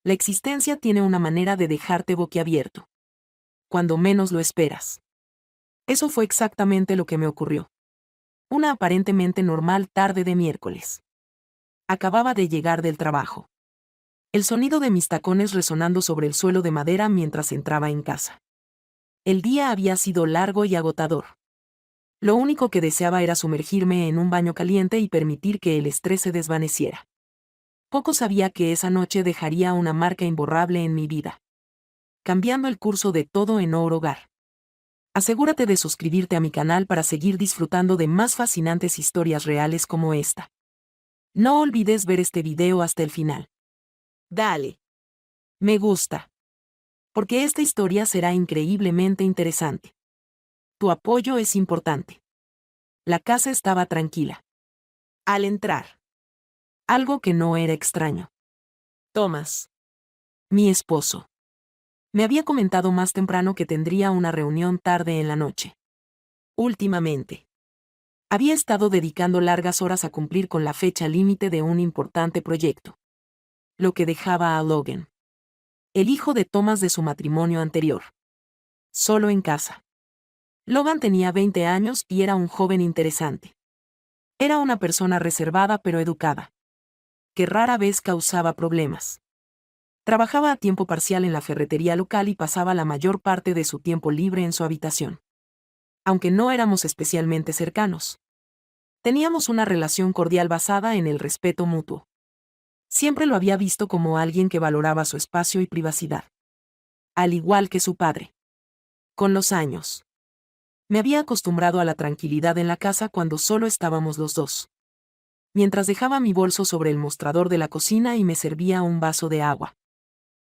La existencia tiene una manera de dejarte boquiabierto. Cuando menos lo esperas. Eso fue exactamente lo que me ocurrió. Una aparentemente normal tarde de miércoles. Acababa de llegar del trabajo. El sonido de mis tacones resonando sobre el suelo de madera mientras entraba en casa. El día había sido largo y agotador. Lo único que deseaba era sumergirme en un baño caliente y permitir que el estrés se desvaneciera. Poco sabía que esa noche dejaría una marca imborrable en mi vida. Cambiando el curso de todo en Our Hogar. Asegúrate de suscribirte a mi canal para seguir disfrutando de más fascinantes historias reales como esta. No olvides ver este video hasta el final. Dale. Me gusta. Porque esta historia será increíblemente interesante. Tu apoyo es importante. La casa estaba tranquila. Al entrar. Algo que no era extraño. Thomas. Mi esposo. Me había comentado más temprano que tendría una reunión tarde en la noche. Últimamente. Había estado dedicando largas horas a cumplir con la fecha límite de un importante proyecto. Lo que dejaba a Logan, el hijo de Thomas de su matrimonio anterior, solo en casa. Logan tenía 20 años y era un joven interesante. Era una persona reservada pero educada, que rara vez causaba problemas. Trabajaba a tiempo parcial en la ferretería local y pasaba la mayor parte de su tiempo libre en su habitación. Aunque no éramos especialmente cercanos. Teníamos una relación cordial basada en el respeto mutuo. Siempre lo había visto como alguien que valoraba su espacio y privacidad. Al igual que su padre. Con los años. Me había acostumbrado a la tranquilidad en la casa cuando solo estábamos los dos. Mientras dejaba mi bolso sobre el mostrador de la cocina y me servía un vaso de agua.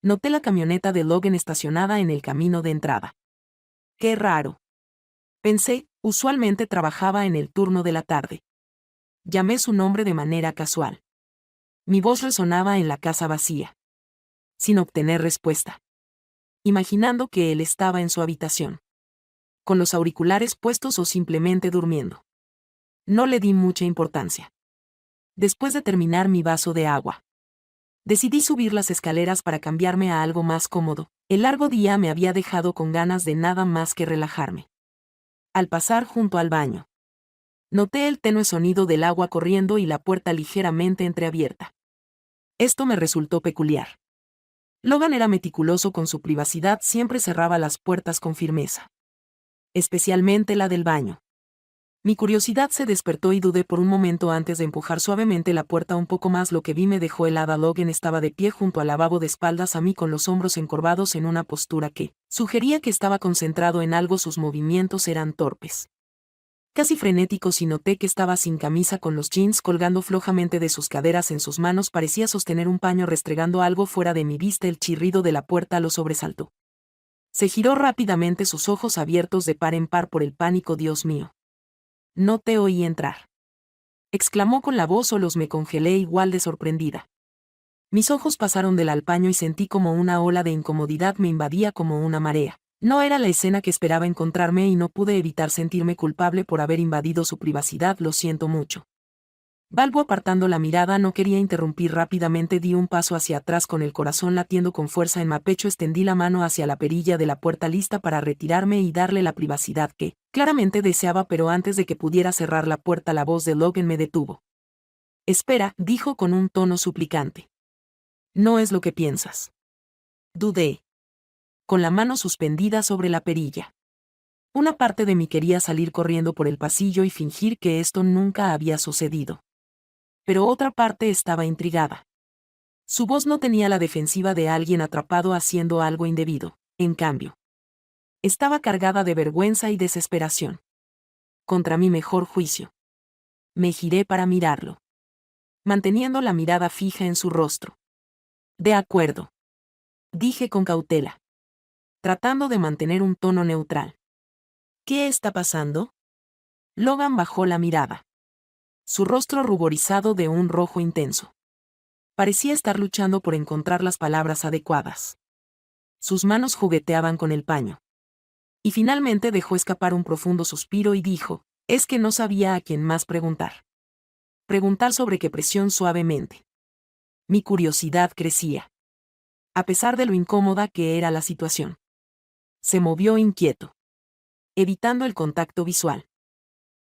Noté la camioneta de Logan estacionada en el camino de entrada. Qué raro. Pensé, usualmente trabajaba en el turno de la tarde. Llamé su nombre de manera casual. Mi voz resonaba en la casa vacía. Sin obtener respuesta. Imaginando que él estaba en su habitación. Con los auriculares puestos o simplemente durmiendo. No le di mucha importancia. Después de terminar mi vaso de agua. Decidí subir las escaleras para cambiarme a algo más cómodo. El largo día me había dejado con ganas de nada más que relajarme. Al pasar junto al baño. Noté el tenue sonido del agua corriendo y la puerta ligeramente entreabierta. Esto me resultó peculiar. Logan era meticuloso con su privacidad, siempre cerraba las puertas con firmeza. Especialmente la del baño. Mi curiosidad se despertó y dudé por un momento antes de empujar suavemente la puerta un poco más. Lo que vi me dejó helada. Logan estaba de pie junto al lavabo de espaldas a mí con los hombros encorvados en una postura que sugería que estaba concentrado en algo. Sus movimientos eran torpes. Casi frenéticos y noté que estaba sin camisa con los jeans colgando flojamente de sus caderas. En sus manos parecía sostener un paño restregando algo fuera de mi vista. El chirrido de la puerta lo sobresaltó. Se giró rápidamente, sus ojos abiertos de par en par por el pánico. Dios mío. No te oí entrar. Exclamó con la voz solos. Me congelé igual de sorprendida. Mis ojos pasaron del al paño y sentí como una ola de incomodidad me invadía como una marea. No era la escena que esperaba encontrarme y no pude evitar sentirme culpable por haber invadido su privacidad. Lo siento mucho. Balbo apartando la mirada. No quería interrumpir. Rápidamente di un paso hacia atrás con el corazón latiendo con fuerza en mi pecho. Extendí la mano hacia la perilla de la puerta lista para retirarme y darle la privacidad que, claramente deseaba, pero antes de que pudiera cerrar la puerta la voz de Logan me detuvo. Espera, dijo con un tono suplicante. No es lo que piensas. Dudé. Con la mano suspendida sobre la perilla. Una parte de mí quería salir corriendo por el pasillo y fingir que esto nunca había sucedido. Pero otra parte estaba intrigada. Su voz no tenía la defensiva de alguien atrapado haciendo algo indebido, en cambio. Estaba cargada de vergüenza y desesperación. Contra mi mejor juicio. Me giré para mirarlo. Manteniendo la mirada fija en su rostro. De acuerdo. Dije con cautela. Tratando de mantener un tono neutral. ¿Qué está pasando? Logan bajó la mirada. Su rostro ruborizado de un rojo intenso. Parecía estar luchando por encontrar las palabras adecuadas. Sus manos jugueteaban con el paño. Y finalmente dejó escapar un profundo suspiro y dijo, es que no sabía a quién más preguntar. Preguntar sobre qué. Presión suavemente. Mi curiosidad crecía. a pesar de lo incómoda que era la situación. Se movió inquieto, evitando el contacto visual.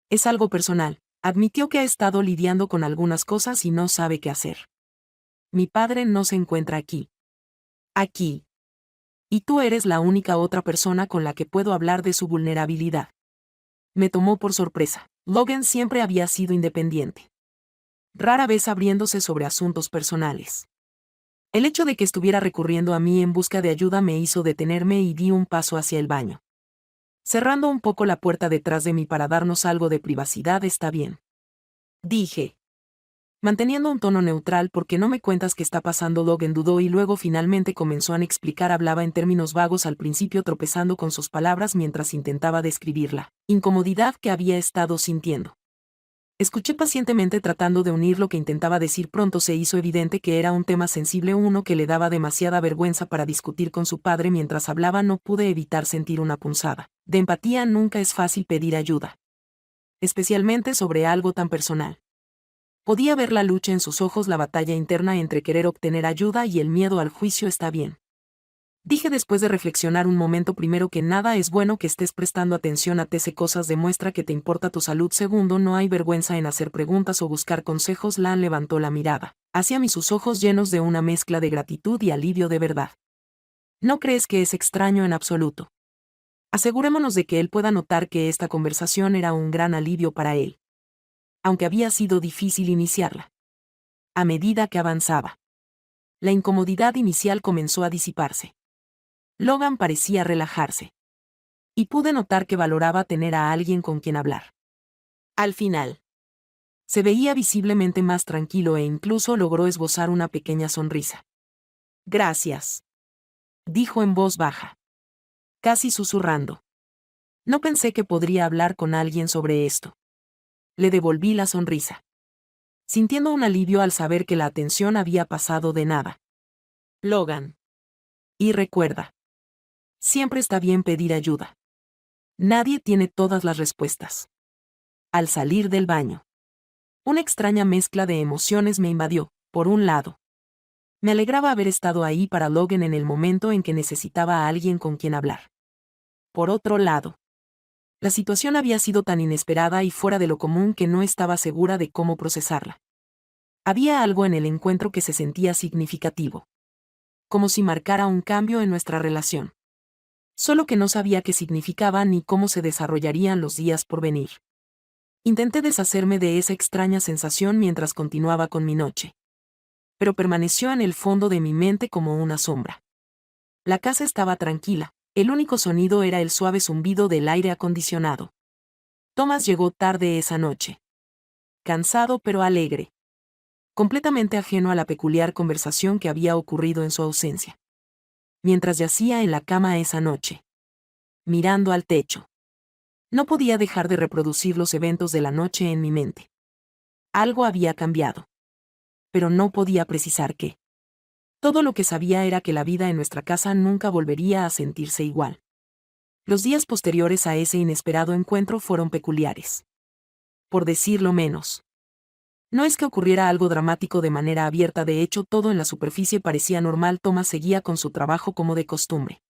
Es algo personal, admitió que ha estado lidiando con algunas cosas y no sabe qué hacer. Mi padre no se encuentra aquí. Aquí. Y tú eres la única otra persona con la que puedo hablar de su vulnerabilidad. Me tomó por sorpresa. Logan siempre había sido independiente, rara vez abriéndose sobre asuntos personales. El hecho de que estuviera recurriendo a mí en busca de ayuda me hizo detenerme y di un paso hacia el baño. Cerrando un poco la puerta detrás de mí para darnos algo de privacidad está bien, dije, manteniendo un tono neutral. ¿Por qué no me cuentas qué está pasando? Logan dudó y luego finalmente comenzó a explicar. Hablaba en términos vagos al principio, tropezando con sus palabras mientras intentaba describir la incomodidad que había estado sintiendo. Escuché pacientemente tratando de unir lo que intentaba decir. Pronto se hizo evidente que era un tema sensible, uno que le daba demasiada vergüenza para discutir con su padre. Mientras hablaba no pude evitar sentir una punzada de empatía. Nunca es fácil pedir ayuda, especialmente sobre algo tan personal. Podía ver la lucha en sus ojos, la batalla interna entre querer obtener ayuda y el miedo al juicio. Está bien, dije después de reflexionar un momento. Primero que nada, es bueno que estés prestando atención a TC cosas, demuestra que te importa tu salud. Segundo, no hay vergüenza en hacer preguntas o buscar consejos. Lan levantó la mirada hacia mí, sus ojos llenos de una mezcla de gratitud y alivio. ¿De verdad no crees que es extraño en absoluto? Asegurémonos de que él pueda notar que esta conversación era un gran alivio para él, aunque había sido difícil iniciarla. A medida que avanzaba, la incomodidad inicial comenzó a disiparse. Logan parecía relajarse, y pude notar que valoraba tener a alguien con quien hablar. Al final, se veía visiblemente más tranquilo e incluso logró esbozar una pequeña sonrisa. Gracias, dijo en voz baja, casi susurrando. No pensé que podría hablar con alguien sobre esto. Le devolví la sonrisa, sintiendo un alivio al saber que la atención había pasado de nada. Logan. Y recuerda, siempre está bien pedir ayuda. Nadie tiene todas las respuestas. Al salir del baño, una extraña mezcla de emociones me invadió. Por un lado, me alegraba haber estado ahí para Logan en el momento en que necesitaba a alguien con quien hablar. Por otro lado, la situación había sido tan inesperada y fuera de lo común que no estaba segura de cómo procesarla. Había algo en el encuentro que se sentía significativo, como si marcara un cambio en nuestra relación. Solo que no sabía qué significaba ni cómo se desarrollarían los días por venir. Intenté deshacerme de esa extraña sensación mientras continuaba con mi noche, pero permaneció en el fondo de mi mente como una sombra. La casa estaba tranquila, el único sonido era el suave zumbido del aire acondicionado. Thomas llegó tarde esa noche, cansado pero alegre, completamente ajeno a la peculiar conversación que había ocurrido en su ausencia. Mientras yacía en la cama esa noche, mirando al techo, no podía dejar de reproducir los eventos de la noche en mi mente. Algo había cambiado, pero no podía precisar qué. Todo lo que sabía era que la vida en nuestra casa nunca volvería a sentirse igual. Los días posteriores a ese inesperado encuentro fueron peculiares, por decirlo menos. No es que ocurriera algo dramático de manera abierta, de hecho todo en la superficie parecía normal. Thomas seguía con su trabajo como de costumbre.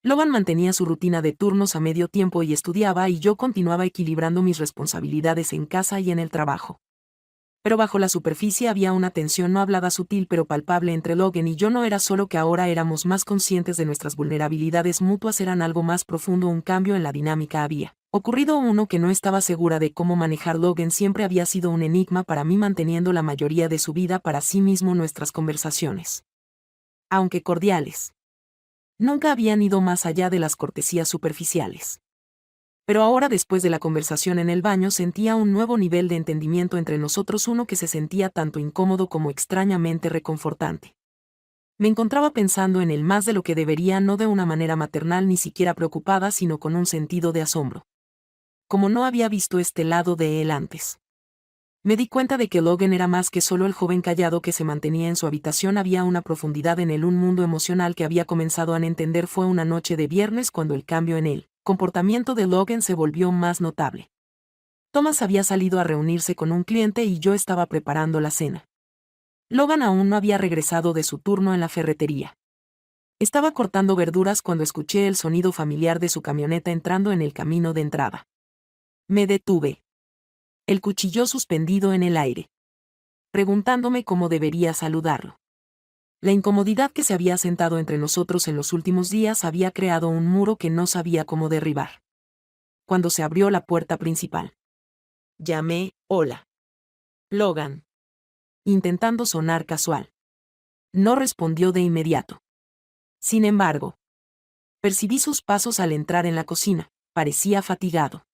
Logan mantenía su rutina de turnos a medio tiempo y estudiaba, y yo continuaba equilibrando mis responsabilidades en casa y en el trabajo. Pero bajo la superficie había una tensión no hablada, sutil pero palpable entre Logan y yo. No era solo que ahora éramos más conscientes de nuestras vulnerabilidades mutuas, eran algo más profundo, un cambio en la dinámica había ocurrido, uno que no estaba segura de cómo manejar. Logan siempre había sido un enigma para mí, manteniendo la mayoría de su vida para sí mismo. Nuestras conversaciones, aunque cordiales, nunca habían ido más allá de las cortesías superficiales. Pero ahora, después de la conversación en el baño, sentía un nuevo nivel de entendimiento entre nosotros, uno que se sentía tanto incómodo como extrañamente reconfortante. Me encontraba pensando en él más de lo que debería, no de una manera maternal ni siquiera preocupada, sino con un sentido de asombro. Como no había visto este lado de él antes. Me di cuenta de que Logan era más que solo el joven callado que se mantenía en su habitación. Había una profundidad en él, un mundo emocional que había comenzado a entender. Fue una noche de viernes cuando el cambio en él comportamiento de Logan se volvió más notable. Thomas había salido a reunirse con un cliente y yo estaba preparando la cena. Logan aún no había regresado de su turno en la ferretería. Estaba cortando verduras cuando escuché el sonido familiar de su camioneta entrando en el camino de entrada. Me detuve. El cuchillo suspendido en el aire. Preguntándome cómo debería saludarlo. La incomodidad que se había sentado entre nosotros en los últimos días había creado un muro que no sabía cómo derribar. Cuando se abrió la puerta principal. Llamé, hola. Logan. Intentando sonar casual. No respondió de inmediato. Sin embargo, percibí sus pasos al entrar en la cocina. Parecía fatigado.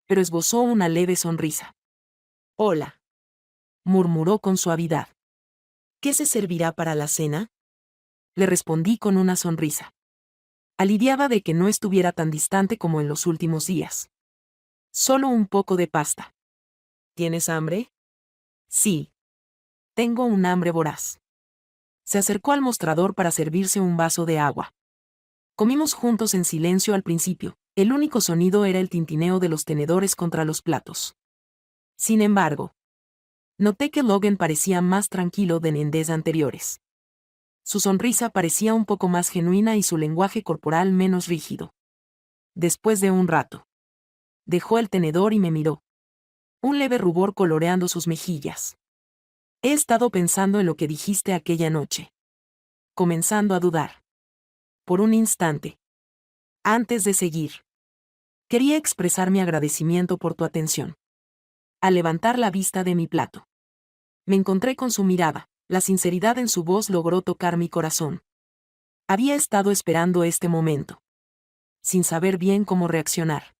Pero esbozó una leve sonrisa. Hola. Murmuró con suavidad. ¿Qué se servirá para la cena? Le respondí con una sonrisa. Aliviada de que no estuviera tan distante como en los últimos días. Solo un poco de pasta. ¿Tienes hambre? Sí. Tengo un hambre voraz. Se acercó al mostrador para servirse un vaso de agua. Comimos juntos en silencio al principio. El único sonido era el tintineo de los tenedores contra los platos. Sin embargo, noté que Logan parecía más tranquilo de en días anteriores. Su sonrisa parecía un poco más genuina y su lenguaje corporal menos rígido. Después de un rato, dejó el tenedor y me miró. Un leve rubor coloreando sus mejillas. He estado pensando en lo que dijiste aquella noche. Comenzando a dudar. Por un instante. Antes de seguir. Quería expresar mi agradecimiento por tu atención. Al levantar la vista de mi plato. Me encontré con su mirada. La sinceridad en su voz logró tocar mi corazón. Había estado esperando este momento. Sin saber bien cómo reaccionar.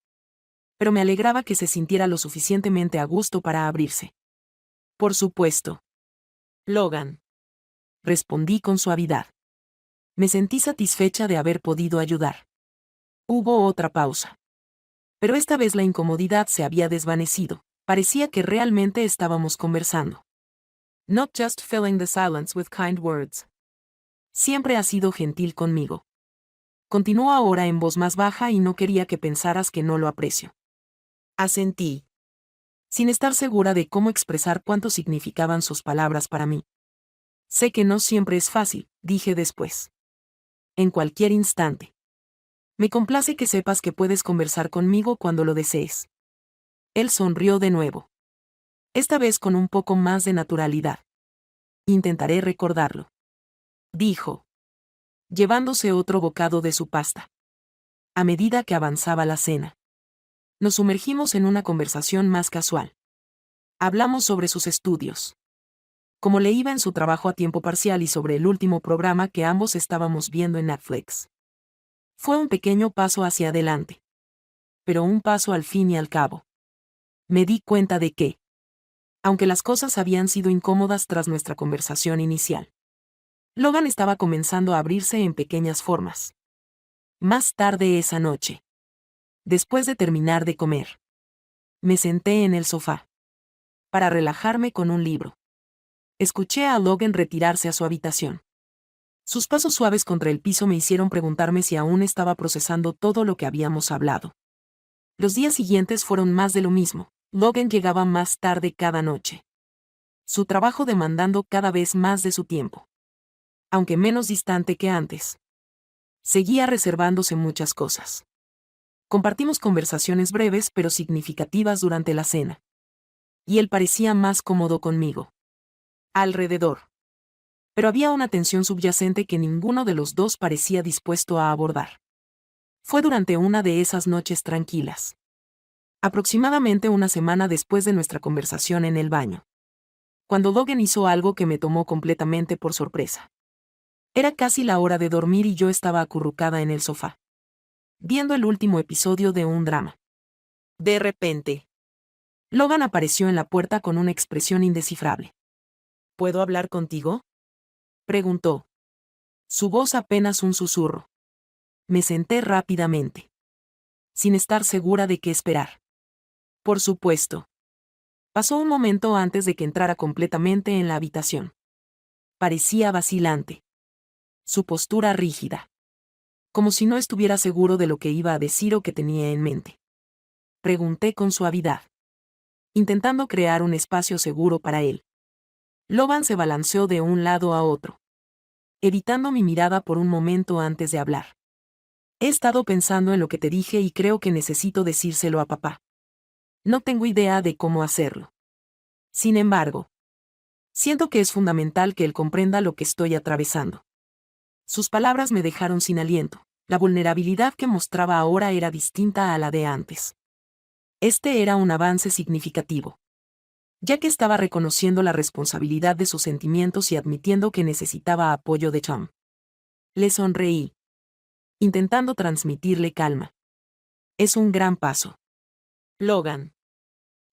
Pero me alegraba que se sintiera lo suficientemente a gusto para abrirse. Por supuesto. Logan. Respondí con suavidad. Me sentí satisfecha de haber podido ayudar. Hubo otra pausa. Pero esta vez la incomodidad se había desvanecido. Parecía que realmente estábamos conversando. Not just filling the silence with kind words. Siempre has sido gentil conmigo. Continuó ahora en voz más baja y no quería que pensaras que no lo aprecio. Asentí. Sin estar segura de cómo expresar cuánto significaban sus palabras para mí. Sé que no siempre es fácil, dije después. En cualquier instante. Me complace que sepas que puedes conversar conmigo cuando lo desees. Él sonrió de nuevo. Esta vez con un poco más de naturalidad. Intentaré recordarlo. Dijo. Llevándose otro bocado de su pasta. A medida que avanzaba la cena. Nos sumergimos en una conversación más casual. Hablamos sobre sus estudios. Cómo le iba en su trabajo a tiempo parcial y sobre el último programa que ambos estábamos viendo en Netflix. Fue un pequeño paso hacia adelante. Pero un paso al fin y al cabo. Me di cuenta de que, aunque las cosas habían sido incómodas tras nuestra conversación inicial, Logan estaba comenzando a abrirse en pequeñas formas. Más tarde esa noche, después de terminar de comer, me senté en el sofá para relajarme con un libro. Escuché a Logan retirarse a su habitación. Sus pasos suaves contra el piso me hicieron preguntarme si aún estaba procesando todo lo que habíamos hablado. Los días siguientes fueron más de lo mismo. Logan llegaba más tarde cada noche. Su trabajo demandando cada vez más de su tiempo. Aunque menos distante que antes. Seguía reservándose muchas cosas. Compartimos conversaciones breves pero significativas durante la cena. Y él parecía más cómodo conmigo. Alrededor. Pero había una tensión subyacente que ninguno de los dos parecía dispuesto a abordar. Fue durante una de esas noches tranquilas. Aproximadamente una semana después de nuestra conversación en el baño. Cuando Logan hizo algo que me tomó completamente por sorpresa. Era casi la hora de dormir y yo estaba acurrucada en el sofá. Viendo el último episodio de un drama. De repente, Logan apareció en la puerta con una expresión indescifrable. ¿Puedo hablar contigo?, preguntó. Su voz apenas un susurro. Me senté rápidamente. Sin estar segura de qué esperar. Por supuesto. Pasó un momento antes de que entrara completamente en la habitación. Parecía vacilante. Su postura rígida. Como si no estuviera seguro de lo que iba a decir o que tenía en mente. Pregunté con suavidad. Intentando crear un espacio seguro para él. Logan se balanceó de un lado a otro. evitando mi mirada por un momento antes de hablar. He estado pensando en lo que te dije y creo que necesito decírselo a papá. No tengo idea de cómo hacerlo. Sin embargo, siento que es fundamental que él comprenda lo que estoy atravesando. Sus palabras me dejaron sin aliento. La vulnerabilidad que mostraba ahora era distinta a la de antes. Este era un avance significativo, ya que estaba reconociendo la responsabilidad de sus sentimientos y admitiendo que necesitaba apoyo de Tom. Le sonreí, intentando transmitirle calma. Es un gran paso, Logan.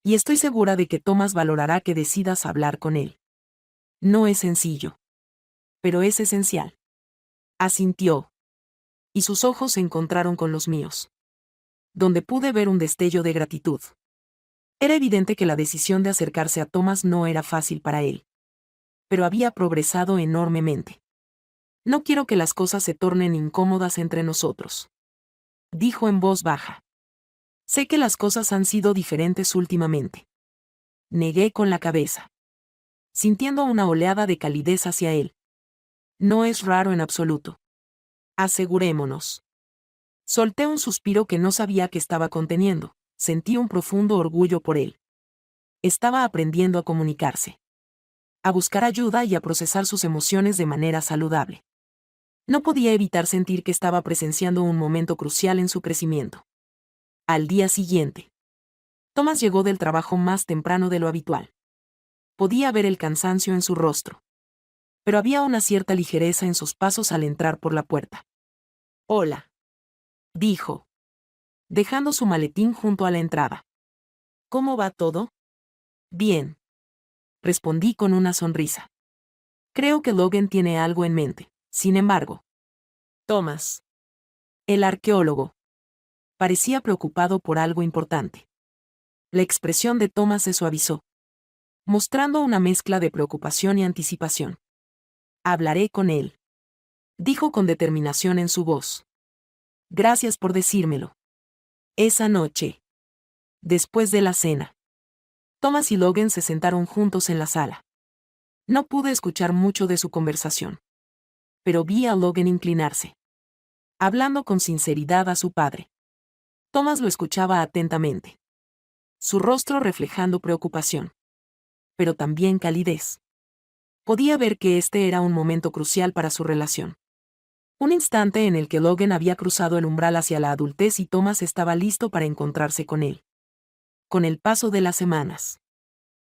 Y estoy segura de que Thomas valorará que decidas hablar con él. No es sencillo, pero es esencial. Asintió, y sus ojos se encontraron con los míos, donde pude ver un destello de gratitud. Era evidente que la decisión de acercarse a Thomas no era fácil para él, pero había progresado enormemente. No quiero que las cosas se tornen incómodas entre nosotros, dijo en voz baja. Sé que las cosas han sido diferentes últimamente. Negué con la cabeza, sintiendo una oleada de calidez hacia él. No es raro en absoluto. Asegurémonos. Solté un suspiro que no sabía que estaba conteniendo. Sentí un profundo orgullo por él. Estaba aprendiendo a comunicarse, a buscar ayuda y a procesar sus emociones de manera saludable. No podía evitar sentir que estaba presenciando un momento crucial en su crecimiento. Al día siguiente, Thomas llegó del trabajo más temprano de lo habitual. Podía ver el cansancio en su rostro, pero había una cierta ligereza en sus pasos al entrar por la puerta. «Hola», dijo, dejando su maletín junto a la entrada. «¿Cómo va todo?» «Bien», respondí con una sonrisa. Creo que Logan tiene algo en mente, sin embargo. Thomas, el arqueólogo, parecía preocupado por algo importante. La expresión de Thomas se suavizó, mostrando una mezcla de preocupación y anticipación. «Hablaré con él», dijo con determinación en su voz. «Gracias por decírmelo». Esa noche, después de la cena, Thomas y Logan se sentaron juntos en la sala. No pude escuchar mucho de su conversación, pero vi a Logan inclinarse, hablando con sinceridad a su padre. Thomas lo escuchaba atentamente, su rostro reflejando preocupación, pero también calidez. Podía ver que este era un momento crucial para su relación. Un instante en el que Logan había cruzado el umbral hacia la adultez y Thomas estaba listo para encontrarse con él. Con el paso de las semanas,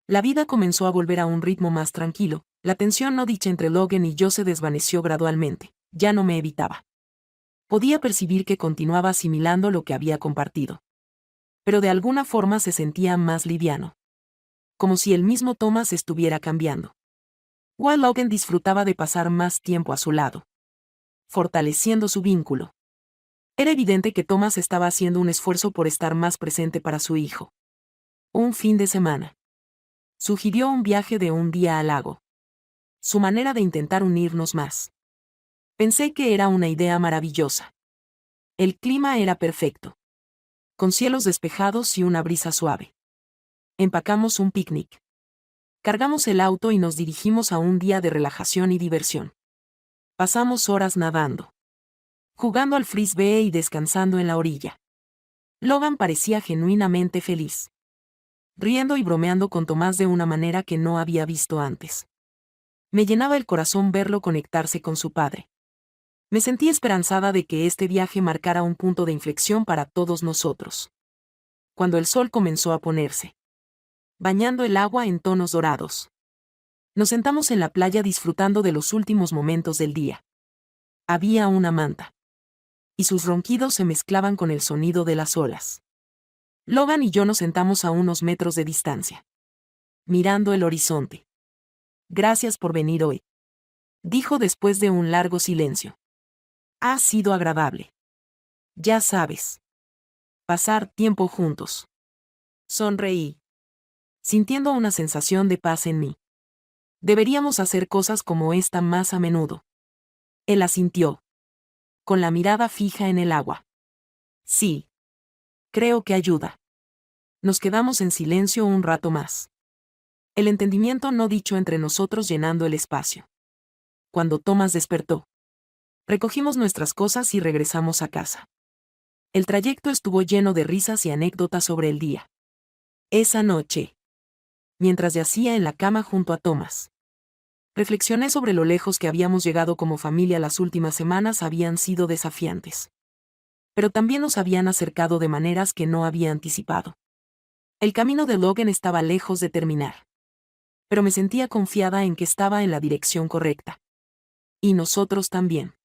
la vida comenzó a volver a un ritmo más tranquilo. La tensión no dicha entre Logan y yo se desvaneció gradualmente. Ya no me evitaba. Podía percibir que continuaba asimilando lo que había compartido, pero de alguna forma se sentía más liviano, como si el mismo Thomas estuviera cambiando. While Logan disfrutaba de pasar más tiempo a su lado, fortaleciendo su vínculo. Era evidente que Thomas estaba haciendo un esfuerzo por estar más presente para su hijo. Un fin de semana. Sugirió un viaje de un día al lago. Su manera de intentar unirnos más. Pensé que era una idea maravillosa. El clima era perfecto, con cielos despejados y una brisa suave. Empacamos un picnic. Cargamos el auto y nos dirigimos a un día de relajación y diversión. Pasamos horas nadando, jugando al frisbee y descansando en la orilla. Logan parecía genuinamente feliz, riendo y bromeando con Tomás de una manera que no había visto antes. Me llenaba el corazón verlo conectarse con su padre. Me sentí esperanzada de que este viaje marcara un punto de inflexión para todos nosotros. Cuando el sol comenzó a ponerse, bañando el agua en tonos dorados, nos sentamos en la playa disfrutando de los últimos momentos del día. Había una manta, y sus ronquidos se mezclaban con el sonido de las olas. Logan y yo nos sentamos a unos metros de distancia, mirando el horizonte. «Gracias por venir hoy», dijo después de un largo silencio. «Ha sido agradable. Ya sabes, pasar tiempo juntos». Sonreí, sintiendo una sensación de paz en mí. «Deberíamos hacer cosas como esta más a menudo». Él asintió, con la mirada fija en el agua. «Sí. Creo que ayuda». Nos quedamos en silencio un rato más. El entendimiento no dicho entre nosotros llenando el espacio. Cuando Thomas despertó, recogimos nuestras cosas y regresamos a casa. El trayecto estuvo lleno de risas y anécdotas sobre el día. Esa noche, mientras yacía en la cama junto a Thomas, reflexioné sobre lo lejos que habíamos llegado como familia. Las últimas semanas habían sido desafiantes, pero también nos habían acercado de maneras que no había anticipado. El camino de Logan estaba lejos de terminar, pero me sentía confiada en que estaba en la dirección correcta. Y nosotros también.